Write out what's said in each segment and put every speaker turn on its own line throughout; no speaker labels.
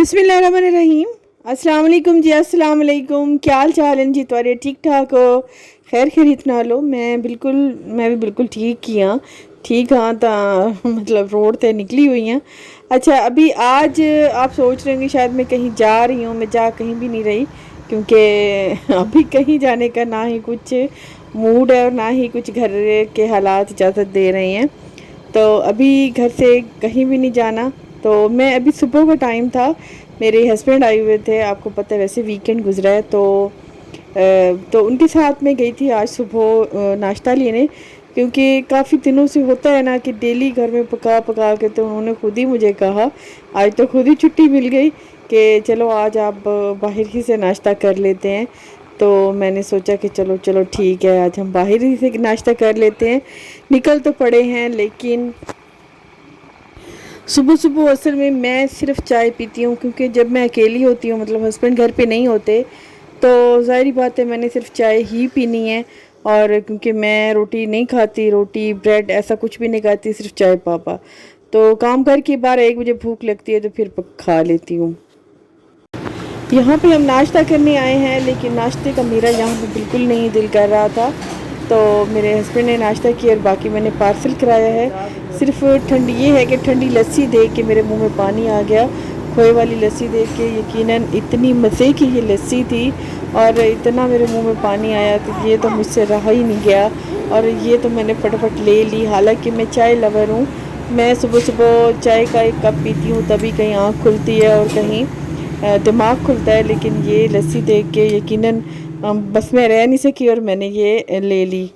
बिस्मिल्लाहिर्रहमानिर्रहीम। अस्सलाम वालेकुम जी। अस्सलाम वालेकुम। क्या हाल चाल हैं जी तुहारे? ठीक ठाक हो? खैर खैरियत नाल हो? मैं भी बिल्कुल ठीक ही हाँ। ठीक हाँ तो मतलब रोड ते निकली हुई हैं। अच्छा, अभी आज आप सोच रहे होंगे शायद मैं कहीं जा रही हूँ। मैं जा कहीं भी नहीं रही, क्योंकि अभी कहीं जाने का ना ही कुछ मूड है और ना ही कुछ घर के हालात इजाज़त दे रहे हैं। तो अभी घर से कहीं भी नहीं जाना। तो मैं अभी सुबह का टाइम था, मेरे हस्बैंड आए हुए थे, आपको पता है वैसे वीकेंड गुजरा है, तो उनके साथ मैं गई थी आज सुबह नाश्ता लेने, क्योंकि काफ़ी दिनों से होता है ना कि डेली घर में पका पका के, तो उन्होंने खुद ही मुझे कहा, आज तो खुद ही छुट्टी मिल गई कि चलो आज आप बाहर ही से नाश्ता कर लेते हैं। तो मैंने सोचा कि चलो चलो ठीक है, आज हम बाहर ही से नाश्ता कर लेते हैं। निकल तो पड़े हैं, लेकिन सुबह सुबह असल में मैं सिर्फ चाय पीती हूँ, क्योंकि जब मैं अकेली होती हूँ, मतलब हस्बैंड घर पे नहीं होते, तो ज़ाहिर बात है मैंने सिर्फ चाय ही पीनी है। और क्योंकि मैं रोटी नहीं खाती, रोटी ब्रेड ऐसा कुछ भी नहीं खाती, सिर्फ चाय पापा। तो काम करके 12-1 बजे भूख लगती है तो फिर खा लेती हूँ। यहाँ पे हम नाश्ता करने आए हैं, लेकिन नाश्ते का मेरा यहाँ पे बिल्कुल नहीं दिल कर रहा था, तो मेरे हस्बैंड ने नाश्ता किया और बाकी मैंने पार्सल कराया है। सिर्फ ठंडी ये है कि ठंडी लस्सी देख के मेरे मुंह में पानी आ गया। खोए वाली लस्सी देख के यकीनन इतनी मज़े की ये लस्सी थी और इतना मेरे मुंह में पानी आया, तो ये तो मुझसे रहा ही नहीं गया और ये तो मैंने फटाफट ले ली। हालांकि मैं चाय लवर हूँ, मैं सुबह सुबह चाय का एक कप पीती हूँ, तभी कहीं आँख खुलती है और कहीं दिमाग खुलता है। लेकिन ये लस्सी देख के यकीनन बस मैं रह नहीं सकी और मैंने ये ले ली।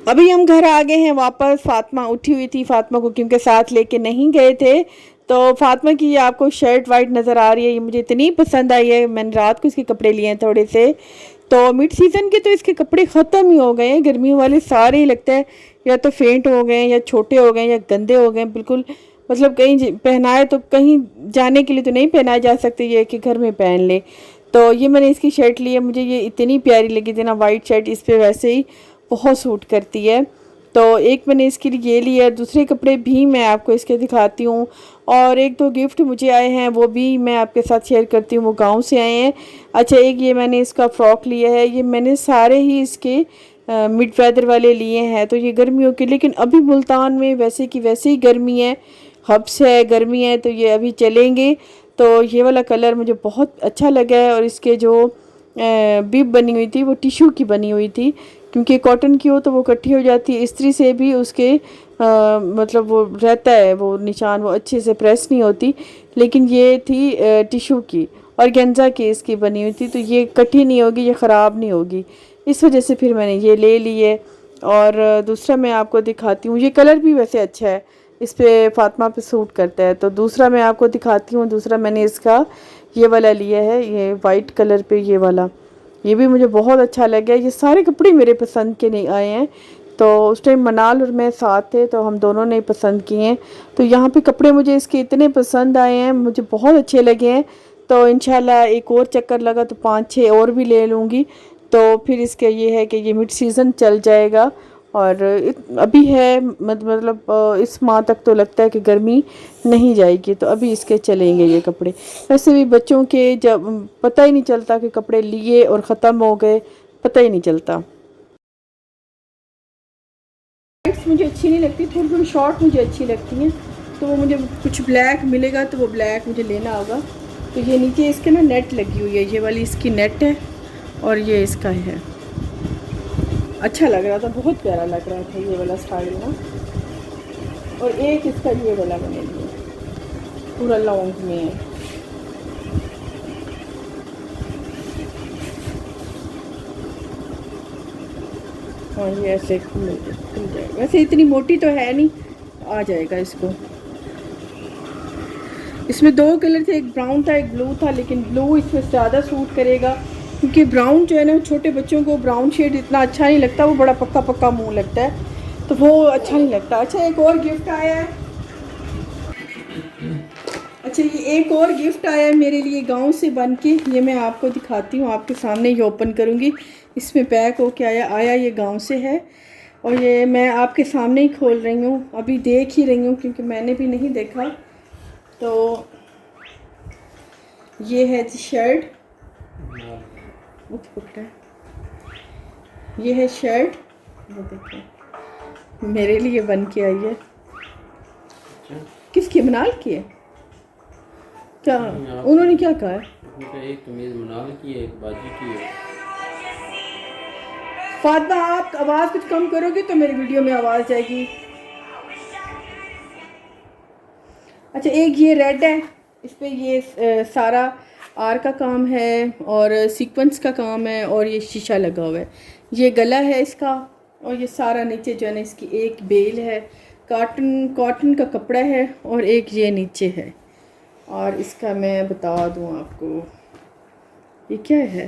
अभी हम घर आ गए हैं वापस। फातिमा उठी हुई थी, फातिमा को क्योंकि साथ लेके नहीं गए थे, तो फातिमा की ये आपको शर्ट वाइट नज़र आ रही है, ये मुझे इतनी पसंद आई है। मैंने रात को इसके कपड़े लिए हैं थोड़े से, तो मिड सीज़न के तो इसके कपड़े ख़त्म ही हो गए हैं। गर्मियों वाले सारे ही लगता है या तो फेंट हो गए हैं या छोटे हो गए हैं या गंदे हो गए हैं बिल्कुल। मतलब कहीं पहनाए तो कहीं जाने के लिए तो नहीं पहनाए जा सकते, ये कि घर में पहन ले। तो ये मैंने इसकी शर्ट ली है, मुझे ये इतनी प्यारी लगी थी ना, वाइट शर्ट इस पर वैसे ही बहुत सूट करती है। तो एक मैंने इसके लिए ये लिया, दूसरे कपड़े भी मैं आपको इसके दिखाती हूँ, और एक दो गिफ्ट मुझे आए हैं वो भी मैं आपके साथ शेयर करती हूँ, वो गांव से आए हैं। अच्छा, एक ये मैंने इसका फ़्रॉक लिया है, ये मैंने सारे ही इसके मिड वेदर वाले लिए हैं, तो ये गर्मियों के, लेकिन अभी मुल्तान में वैसे की वैसे ही गर्मी है, हब्स है, गर्मी है, तो ये अभी चलेंगे। तो ये वाला कलर मुझे बहुत अच्छा लगा है, और इसके जो बिब बनी हुई थी वो टिश्यू की बनी हुई थी, क्योंकि कॉटन की हो तो वो इकट्ठी हो जाती है, इस्त्री से भी उसके मतलब वो रहता है, वो निशान वो अच्छे से प्रेस नहीं होती। लेकिन ये थी टिश्यू की और गेंजा की इसकी बनी हुई थी, तो ये इकट्ठी नहीं होगी, ये ख़राब नहीं होगी, इस वजह से फिर मैंने ये ले ली है। और दूसरा मैं आपको दिखाती हूँ, ये कलर भी वैसे अच्छा है, इस पर फातिमा पे सूट करता है। तो दूसरा मैं आपको दिखाती हूँ, दूसरा मैंने इसका ये वाला लिया है, ये वाइट कलर पे ये वाला, ये भी मुझे बहुत अच्छा लगा। ये सारे कपड़े मेरे पसंद के नहीं आए हैं, तो उस टाइम मनाल और मैं साथ थे, तो हम दोनों ने पसंद किए हैं। तो यहाँ पे कपड़े मुझे इसके इतने पसंद आए हैं, मुझे बहुत अच्छे लगे हैं। तो इंशाल्लाह एक और चक्कर लगा तो 5-6 और भी ले लूँगी। तो फिर इसका ये है कि ये मिड सीज़न चल जाएगा, और अभी है मतलब इस माह तक तो लगता है कि गर्मी नहीं जाएगी, तो अभी इसके चलेंगे ये कपड़े। वैसे भी बच्चों के जब पता ही नहीं चलता कि कपड़े लिए और ख़त्म हो गए, पता ही नहीं चलता। मुझे अच्छी नहीं लगती, थोड़ी थोड़ी शॉर्ट मुझे अच्छी लगती हैं, तो वो मुझे कुछ ब्लैक मिलेगा तो वो ब्लैक मुझे लेना होगा। तो ये नीचे इसके ना नेट लगी हुई है, ये वाली इसकी नेट है और ये इसका है। अच्छा लग रहा था, बहुत प्यारा लग रहा था ये वाला स्टाइल ना। और एक इसका ये वाला बने लिए, पूरा लॉन्ग में है। हाँ, ये ऐसे खुल जाएगा, वैसे इतनी मोटी तो है नहीं, आ जाएगा इसको। इसमें 2 कलर थे, एक ब्राउन था एक ब्लू था, लेकिन ब्लू इसमें ज़्यादा सूट करेगा, क्योंकि ब्राउन जो है ना, छोटे बच्चों को ब्राउन शेड इतना अच्छा नहीं लगता, वो बड़ा पक्का पक्का मुंह लगता है, तो वो अच्छा नहीं लगता। अच्छा, एक और गिफ्ट आया है। अच्छा, ये एक और गिफ्ट आया है मेरे लिए गांव से बन के, ये मैं आपको दिखाती हूँ, आपके सामने ही ओपन करूँगी। इसमें पैक होके आया ये गांव से है, और ये मैं आपके सामने ही खोल रही हूँ, अभी देख ही रही हूँ क्योंकि मैंने भी नहीं देखा। तो ये है जी शर्ट, ये है शर्ट, वो देखिए मेरे लिए बन के आई है। किसकी? मनाल की है क्या? उन्होंने क्या कहा है?
एक कमीज मनाल की है, एक बाजी की है।
फातिमा आप आवाज़ कुछ कम करोगे तो मेरी वीडियो में आवाज़ जाएगी। अच्छा, एक ये रेड है, इस पे ये सारा आर का काम है और सीक्वेंस का काम है और ये शीशा लगा हुआ है। ये गला है इसका और ये सारा नीचे जो है ना इसकी एक बेल है, कॉटन का कपड़ा है और एक ये नीचे है। और इसका मैं बता दूं आपको, ये क्या है?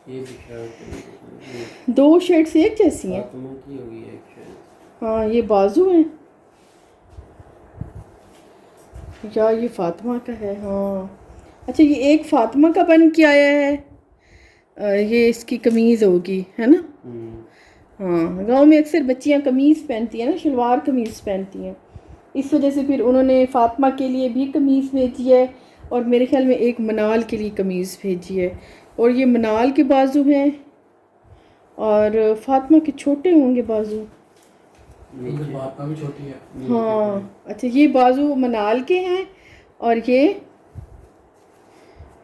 ये भी शर्ट,
दो शर्ट्स एक जैसी हैं।
फातिमा की होगी एक शर्ट।
हाँ, ये बाजू हैं या ये फातिमा का है? हाँ अच्छा, ये एक फातिमा का बन के आया है, ये इसकी कमीज़ होगी, है ना? हाँ, गांव में अक्सर बच्चियां कमीज़ पहनती हैं ना, शलवार कमीज़ पहनती हैं, इस वजह से फिर उन्होंने फातिमा के लिए भी कमीज़ भेजी है और मेरे ख्याल में एक मनाल के लिए कमीज़ भेजी है। और ये मनाल के बाजू हैं और फातिमा के छोटे होंगे बाजू।
फातिमा भी छोटी है।
हाँ अच्छा, ये बाजू मनाल के हैं और ये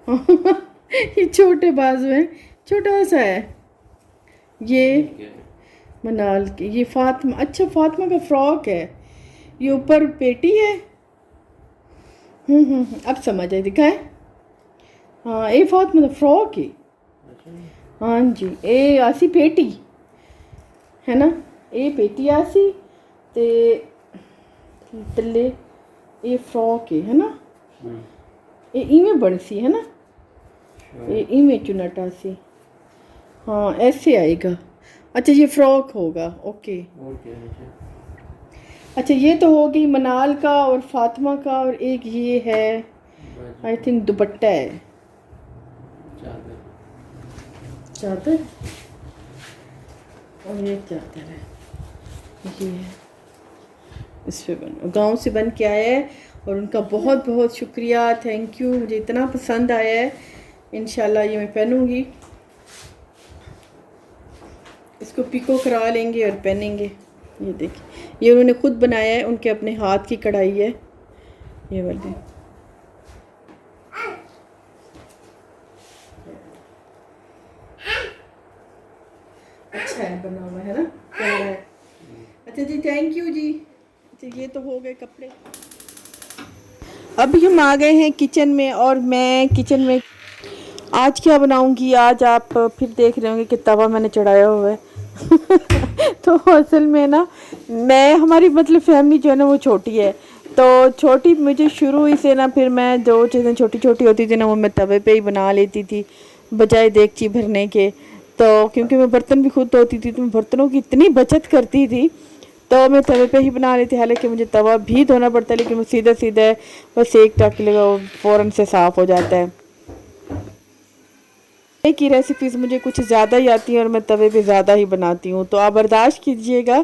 ये छोटे बाजू हैं, छोटा सा है ये मनाल के। ये फातिमा, अच्छा फातिमा का फ्रॉक है, ये ऊपर पेटी है। अब समझ आए, दिखाए। हाँ, ये फातिमा का फ्रॉक है। हाँ जी, ये आसी पेटी है ना, ये पेटी आसी ते तले ये फ्रॉक है ना, ये इवें बनसी है ना, ये इवें चुनटा सी। हाँ ऐसे आएगा। अच्छा ये फ्रॉक होगा, ओके। अच्छा ये तो हो गई मनाल का और फातिमा का, और एक ये है आई थिंक दुपट्टा है, चादर, और ये चादर है, ये है, इस पे बन गांव से बन के आया है और उनका बहुत बहुत शुक्रिया, थैंक यू। मुझे इतना पसंद आया है, इंशाल्लाह ये मैं पहनूंगी, इसको पिको करा लेंगे और पहनेंगे। ये देखिए, ये उन्होंने खुद बनाया है, उनके अपने हाथ की कढ़ाई है ये वाली। अच्छा है बना हुआ है ना, प्यारा है। अच्छा जी, थैंक यू जी। अच्छा ये तो हो गए कपड़े। अभी हम आ गए हैं किचन में और मैं किचन में आज क्या बनाऊंगी, आज आप फिर देख रहे होंगे कि तवा मैंने चढ़ाया हुआ है। तो असल में ना मैं, हमारी मतलब फैमिली जो है ना वो छोटी है, तो छोटी मुझे शुरू ही से ना, फिर मैं जो चीज़ें छोटी छोटी होती थी ना वो मैं तवे पे ही बना लेती थी बजाय देगची भरने के। तो क्योंकि मैं बर्तन भी खुद धोती थी तो मैं बर्तनों की इतनी बचत करती थी, तो मैं तवे पे ही बना रही थी। हालांकि मुझे तवा भी धोना पड़ता है, लेकिन वो सीधा सीधा बस एक टाँकी लगाओ फ़ौरन से साफ़ हो जाता है। की रेसिपीज़ मुझे कुछ ज़्यादा ही आती हैं और मैं तवे पे ज़्यादा ही बनाती हूँ, तो आप बर्दाश्त कीजिएगा।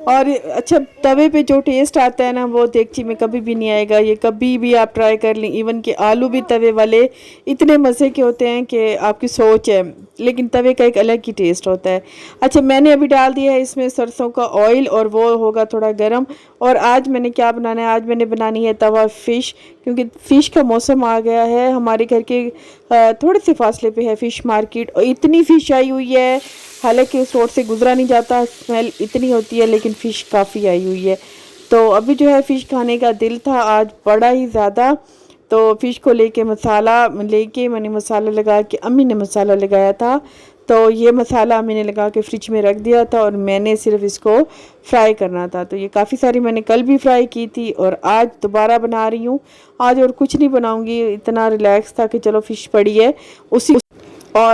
और अच्छा, तवे पे जो टेस्ट आता है ना वो देगची में कभी भी नहीं आएगा, ये कभी भी आप ट्राई कर लें। इवन कि आलू भी तवे वाले इतने मज़े के होते हैं कि आपकी सोच है, लेकिन तवे का एक अलग ही टेस्ट होता है। अच्छा, मैंने अभी डाल दिया है इसमें सरसों का ऑयल और वो होगा थोड़ा गर्म। और आज मैंने क्या बनाना है, आज मैंने बनानी है तवा फ़िश, क्योंकि फ़िश का मौसम आ गया है। हमारे घर के थोड़े से फासले पे है फ़िश मार्केट, और इतनी फ़िश आई हुई है, हालांकि उस रोड से गुजरा नहीं जाता, स्मेल इतनी होती है, लेकिन फ़िश काफ़ी आई हुई है। तो अभी जो है फ़िश खाने का दिल था आज बड़ा ही ज़्यादा, तो फ़िश को लेके मैंने मसाला लगा के, अम्मी ने मसाला लगाया था, तो ये मसाला अम्मी ने लगा के फ्रिज में रख दिया था और मैंने सिर्फ इसको फ्राई करना था। तो ये काफ़ी सारी मैंने कल भी फ्राई की थी और आज दोबारा बना रही हूँ। आज और कुछ नहीं बनाऊँगी, इतना रिलैक्स था कि चलो फ़िश पड़ी है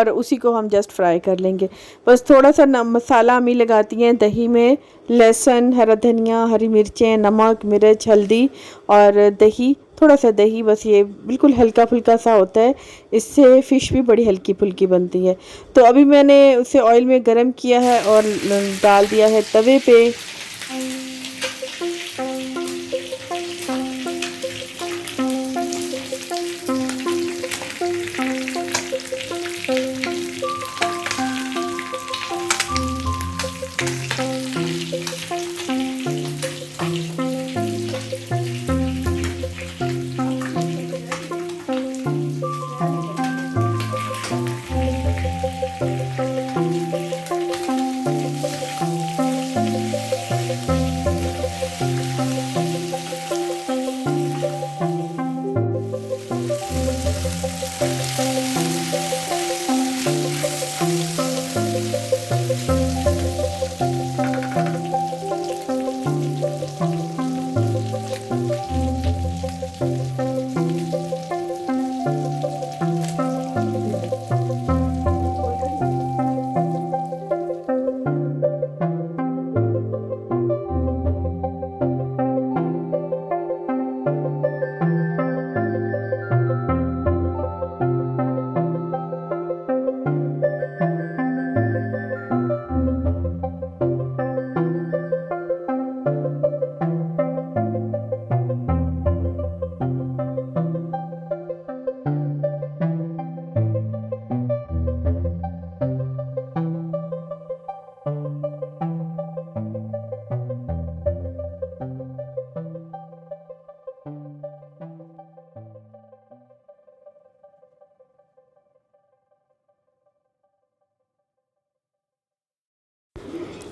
उसी को हम जस्ट फ्राई कर लेंगे। बस थोड़ा सा मसाला अम्मी लगाती हैं दही में, लहसुन, हरा धनिया, हरी मिर्चें, नमक, मिर्च, हल्दी और दही, थोड़ा सा दही, बस ये बिल्कुल हल्का फुल्का सा होता है, इससे फ़िश भी बड़ी हल्की फुल्की बनती है। तो अभी मैंने उसे ऑयल में गरम किया है और डाल दिया है तवे पे।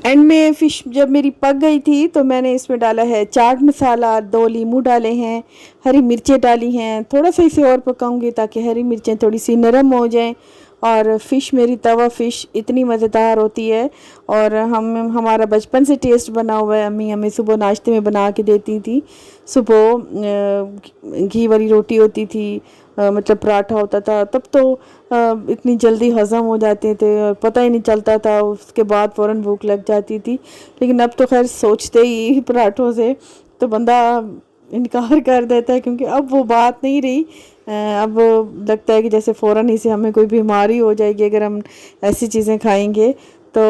एंड में फ़िश जब मेरी पक गई थी तो मैंने इसमें डाला है चाट मसाला, 2 नींबू डाले हैं, हरी मिर्चें डाली हैं। थोड़ा सा इसे और पकाऊंगी ताकि हरी मिर्चें थोड़ी सी नरम हो जाएं। और फ़िश मेरी तवा फ़िश इतनी मज़ेदार होती है और हमारा बचपन से टेस्ट बना हुआ है। अम्मी हमें सुबह नाश्ते में बना के देती थी। सुबह घी वाली रोटी होती थी, मतलब पराठा होता था। तब तो इतनी जल्दी हज़म हो जाते थे और पता ही नहीं चलता था, उसके बाद फ़ौरन भूख लग जाती थी। लेकिन अब तो खैर सोचते ही पराठों से तो बंदा इनकार कर देता है, क्योंकि अब वो बात नहीं रही। अब लगता है कि जैसे फ़ौरन ही से हमें कोई बीमारी हो जाएगी अगर हम ऐसी चीज़ें खाएंगे। तो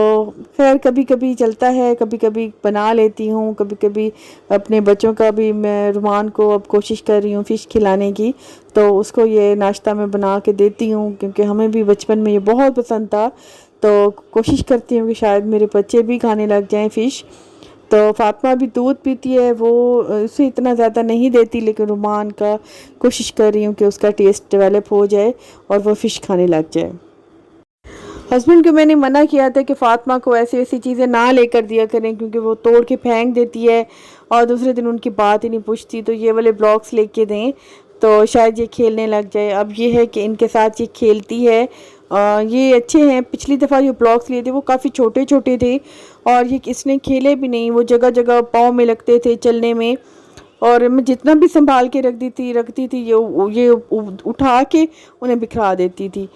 खैर कभी कभी चलता है, कभी कभी बना लेती हूँ, कभी कभी अपने बच्चों का भी मैं रुमान को अब कोशिश कर रही हूँ फ़िश खिलाने की। तो उसको ये नाश्ता मैं बना के देती हूँ, क्योंकि हमें भी बचपन में ये बहुत पसंद था। तो कोशिश करती हूँ कि शायद मेरे बच्चे भी खाने लग जाएं फ़िश। तो फ़ातिमा भी दूध पीती है, वो उसे इतना ज़्यादा नहीं देती, लेकिन रुमान का कोशिश कर रही हूँ कि उसका टेस्ट डेवलप हो जाए और वो फ़िश खाने लग जाए। हस्बैंड को मैंने मना किया था कि फ़ातिमा को ऐसी ऐसी चीज़ें ना लेकर दिया करें, क्योंकि वो तोड़ के फेंक देती है और दूसरे दिन उनकी बात ही नहीं पूछती। तो ये वाले ब्लॉक्स लेके दें तो शायद ये खेलने लग जाए। अब ये है कि इनके साथ ये खेलती है। ये अच्छे हैं। पिछली दफ़ा जो ब्लॉक्स लिए थे वो काफ़ी छोटे छोटे थे और ये इसने खेले भी नहीं, वो जगह जगह पाँव में लगते थे चलने में। और मैं जितना भी संभाल के रखती थी ये उठा के उन्हें बिखरा देती थी।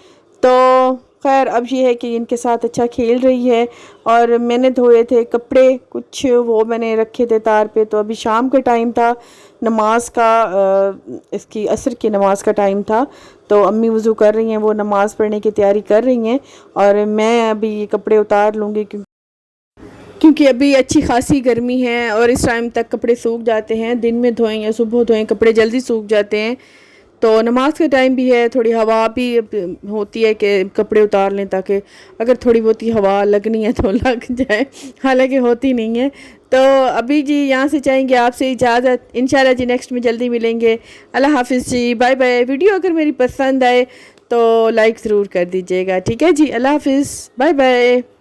तो खैर अब ये है कि इनके साथ अच्छा खेल रही है। और मैंने धोए थे कपड़े कुछ, वो मैंने रखे थे तार पे। तो अभी शाम का टाइम था, नमाज का इसकी असर की नमाज का टाइम था। तो अम्मी वज़ू कर रही हैं, वो नमाज़ पढ़ने की तैयारी कर रही हैं और मैं अभी ये कपड़े उतार लूँगी, क्योंकि अभी अच्छी खासी गर्मी है और इस टाइम तक कपड़े सूख जाते हैं। दिन में धोएं या सुबह धोएं कपड़े जल्दी सूख जाते हैं। तो नमाज का टाइम भी है, थोड़ी हवा भी होती है कि कपड़े उतार लें, ताकि अगर थोड़ी बहुत ही हवा लगनी है तो लग जाए, हालांकि होती नहीं है। तो अभी जी यहाँ से चाहेंगे आपसे इजाज़त। इंशाल्लाह जी नेक्स्ट में जल्दी मिलेंगे। अल्लाह हाफिज़ जी, बाय बाय। वीडियो अगर मेरी पसंद आए तो लाइक ज़रूर कर दीजिएगा, ठीक है जी। अल्लाह हाफिज़, बाय बाय।